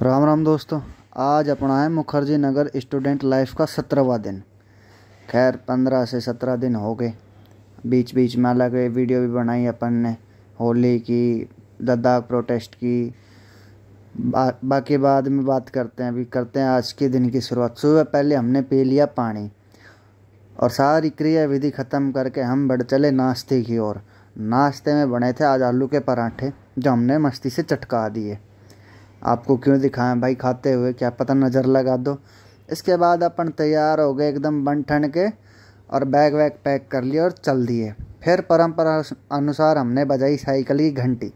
राम राम दोस्तों। आज अपना है मुखर्जी नगर स्टूडेंट लाइफ का 17वां दिन। खैर 15 से 17 दिन हो गए। बीच बीच में अलग वीडियो भी बनाई अपन ने, होली की, लद्दाख प्रोटेस्ट की। बाकी बाद में बात करते हैं। अभी करते हैं आज के दिन की शुरुआत। सुबह पहले हमने पी लिया पानी और सारी क्रिया विधि ख़त्म करके हम बढ़ चले नाश्ते की ओर। नाश्ते में बने थे आज आलू के पराठे, जो हमने मस्ती से चटका दिए। आपको क्यों दिखाएं भाई खाते हुए, क्या पता नज़र लगा दो। इसके बाद अपन तैयार हो गए एकदम बन ठन के, और बैग वैग पैक कर लिया और चल दिए। फिर परंपरा अनुसार हमने बजाई साइकिल की घंटी।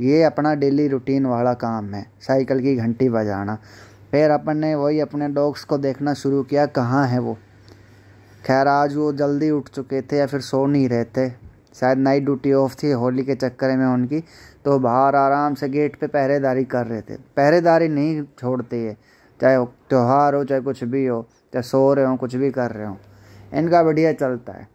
ये अपना डेली रूटीन वाला काम है, साइकिल की घंटी बजाना। फिर अपन ने वही अपने डॉग्स को देखना शुरू किया, कहाँ है वो। खैर आज वो जल्दी उठ चुके थे या फिर सो नहीं रहे थे, शायद नाइट ड्यूटी ऑफ थी होली के चक्कर में उनकी। तो बाहर आराम से गेट पे पहरेदारी कर रहे थे। पहरेदारी नहीं छोड़ते ये, चाहे त्यौहार हो चाहे कुछ भी हो, चाहे सो रहे हो कुछ भी कर रहे हो, इनका बढ़िया चलता है।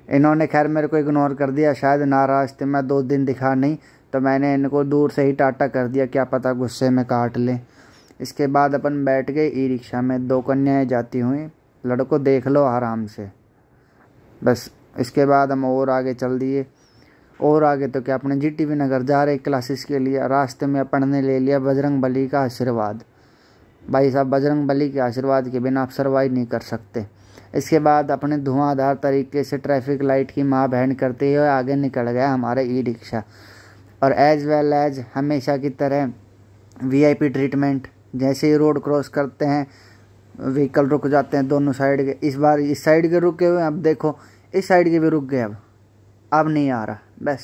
इन्होंने खैर मेरे को इग्नोर कर दिया, शायद नाराज़ थे मैं 2 दिन दिखा नहीं, तो मैंने इनको दूर से ही टाटा कर दिया, क्या पता गुस्से में काट लें। इसके बाद अपन बैठ गए ई रिक्शा में। 2 कन्याएं जाती हुई, लड़कों देख लो आराम से बस। इसके बाद हम और आगे चल दिए। और आगे तो क्या, अपने जीटीवी नगर जा रहे क्लासेस के लिए। रास्ते में अपन ने ले लिया बजरंग बली का आशीर्वाद। भाई साहब, बजरंग बली के आशीर्वाद के बिना आप सर्वाइव नहीं कर सकते। इसके बाद अपने धुआंधार तरीके से ट्रैफिक लाइट की माँ बहन करते हुए आगे निकल गया हमारा ई रिक्शा। और एज वेल एज हमेशा की तरह वीआईपी ट्रीटमेंट। जैसे ही रोड क्रॉस करते हैं व्हीकल रुक जाते हैं दोनों साइड के। इस बार इस साइड के रुके हुए, अब देखो इस साइड के भी रुक गए। अब नहीं आ रहा बस।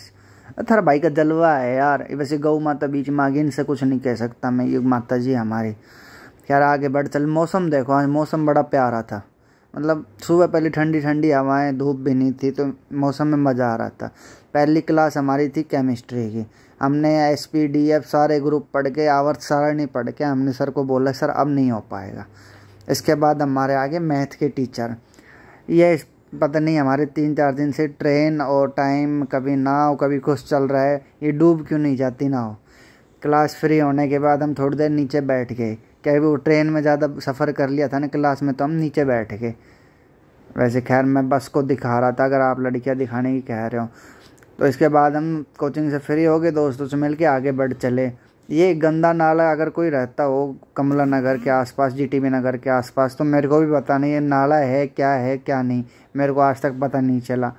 अथर भाई का जलवा है यार। वैसे गौ माता बीच में आ गई, इनसे कुछ नहीं कह सकता मैं, ये माता जी हमारी। खैर आगे बढ़ चल। मौसम देखो, आज मौसम बड़ा प्यारा था। मतलब सुबह पहले ठंडी ठंडी हवाएं, धूप भी नहीं थी, तो मौसम में मज़ा आ रहा था। पहली क्लास हमारी थी केमिस्ट्री की। हमने SPDF सारे ग्रुप पढ़ के, आवर्त सारणी पढ़ के, हमने सर को बोला सर अब नहीं हो पाएगा। इसके बाद हमारे आगे मैथ के टीचर। ये पता नहीं हमारे 3-4 दिन से ट्रेन और टाइम, कभी नाव कभी कुछ चल रहा है, ये डूब क्यों नहीं जाती नाव। क्लास फ्री होने के बाद हम थोड़ी देर नीचे बैठ गए, क्या वो ट्रेन में ज़्यादा सफ़र कर लिया था ना क्लास में, तो हम नीचे बैठ गए। वैसे खैर मैं बस को दिखा रहा था, अगर आप लड़कियां दिखाने की कह रहे हो तो। इसके बाद हम कोचिंग से फ्री हो गए, दोस्तों से मिल के आगे बढ़ चले। ये गंदा नाला अगर कोई रहता हो कमला नगर के आसपास, जीटीवी नगर के आसपास, तो मेरे को भी पता नहीं ये नाला है क्या नहीं, मेरे को आज तक पता नहीं चला।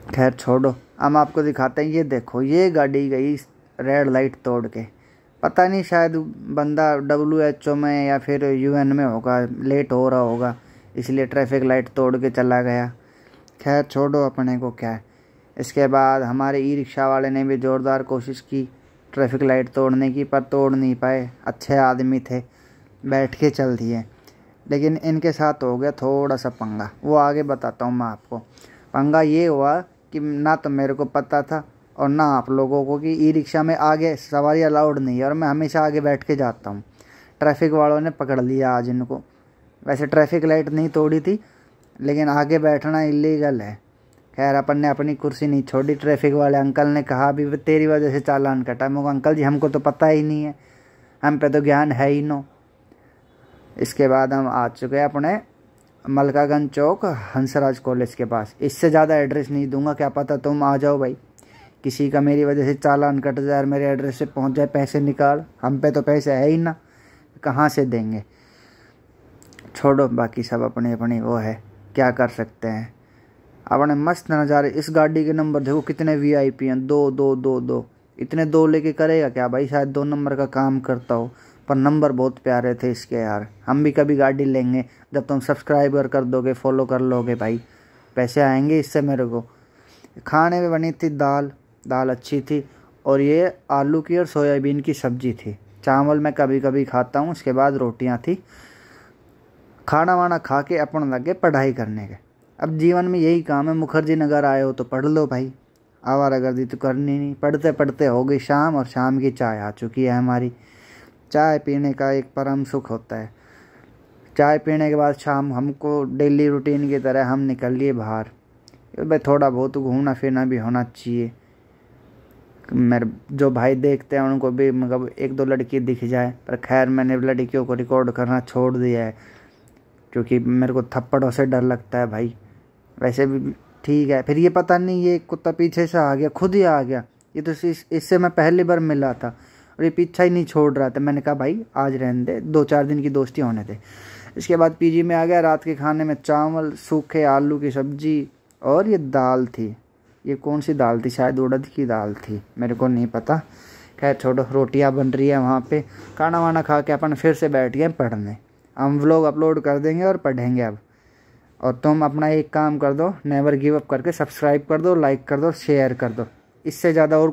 खैर छोड़ो, हम आपको दिखाते हैं। ये देखो, ये गाड़ी गई रेड लाइट तोड़ के। पता नहीं शायद बंदा WHO में या फिर UN में होगा, लेट हो रहा होगा, इसलिए ट्रैफिक लाइट तोड़ के चला गया। खैर छोड़ो, अपने को क्या है। इसके बाद हमारे ई रिक्शा वाले ने भी ज़ोरदार कोशिश की ट्रैफिक लाइट तोड़ने की, पर तोड़ नहीं पाए। अच्छे आदमी थे, बैठ के चल दिए। लेकिन इनके साथ हो गया थोड़ा सा पंगा, वो आगे बताता हूँ मैं आपको। पंगा ये हुआ कि ना तो मेरे को पता था और ना आप लोगों को, कि ई रिक्शा में आगे सवारी अलाउड नहीं है और मैं हमेशा आगे बैठ के जाता हूँ। ट्रैफिक वालों ने पकड़ लिया आज इनको। वैसे ट्रैफिक लाइट नहीं तोड़ी थी, लेकिन आगे बैठना इलीगल है। खैर अपन ने अपनी कुर्सी नहीं छोड़ी। ट्रैफिक वाले अंकल ने कहा अभी तेरी वजह से चालान कटा। मैं अंकल जी हमको तो पता ही नहीं है, हम पे तो ज्ञान है ही नो। इसके बाद हम आ चुके हैं अपने मलकागंज चौक हंसराज कॉलेज के पास। इससे ज़्यादा एड्रेस नहीं दूंगा, क्या पता तुम आ जाओ भाई, किसी का मेरी वजह से चालान कट जाए और मेरे एड्रेस से पहुंच जाए पैसे निकाल। हम पे तो पैसे है ही ना, कहाँ से देंगे। छोड़ो, बाकी सब अपनी अपनी वो है, क्या कर सकते हैं। अपने मस्त नज़ारे। इस गाड़ी के नंबर देखो कितने VIP हैं, 2 इतने 2 लेके करेगा क्या भाई, शायद 2 नंबर का काम करता हो, पर नंबर बहुत प्यारे थे इसके यार। हम भी कभी गाड़ी लेंगे जब तुम सब्सक्राइबर कर दोगे, फॉलो कर लोगे भाई, पैसे आएंगे इससे मेरे को। खाने में बनी थी दाल अच्छी थी, और ये आलू की और सोयाबीन की सब्जी थी। चावल मैं कभी कभी खाता हूँ। उसके बाद रोटियाँ थी। खाना वाना खा के अपन लगे पढ़ाई करने के। अब जीवन में यही काम है, मुखर्जी नगर आए हो तो पढ़ लो भाई, आवारागर्दी तो करनी नहीं। पढ़ते पढ़ते हो गई शाम, और शाम की चाय आ चुकी है हमारी। चाय पीने का एक परम सुख होता है। चाय पीने के बाद शाम हमको डेली रूटीन की तरह हम निकल लिए बाहर। भाई थोड़ा बहुत घूमना फिरना भी होना चाहिए। मेरे जो भाई देखते हैं उनको भी मतलब 1-2 लड़की दिख जाए, पर खैर मैंने लड़कियों को रिकॉर्ड करना छोड़ दिया है क्योंकि मेरे को थप्पड़ों से डर लगता है भाई। वैसे भी ठीक है, फिर ये पता नहीं ये कुत्ता पीछे से आ गया, खुद ही आ गया। ये तो इससे मैं पहली बार मिला था और ये पीछा ही नहीं छोड़ रहा था। मैंने कहा भाई आज रहने दे, 2-4 दिन की दोस्ती होने दे। इसके बाद पीजी में आ गया। रात के खाने में चावल, सूखे आलू की सब्जी और ये दाल थी। ये कौन सी दाल थी, शायद उड़द की दाल थी, मेरे को नहीं पता। खैर छोड़ो, रोटियां बन रही है वहाँ पे। खाना वाना खा के अपन फिर से बैठ गए पढ़ने। हम व्लॉग अपलोड कर देंगे और पढ़ेंगे अब। और तुम अपना एक काम कर दो, नेवर गिव अप करके सब्सक्राइब कर दो, लाइक कर दो, शेयर कर दो। इससे ज़्यादा और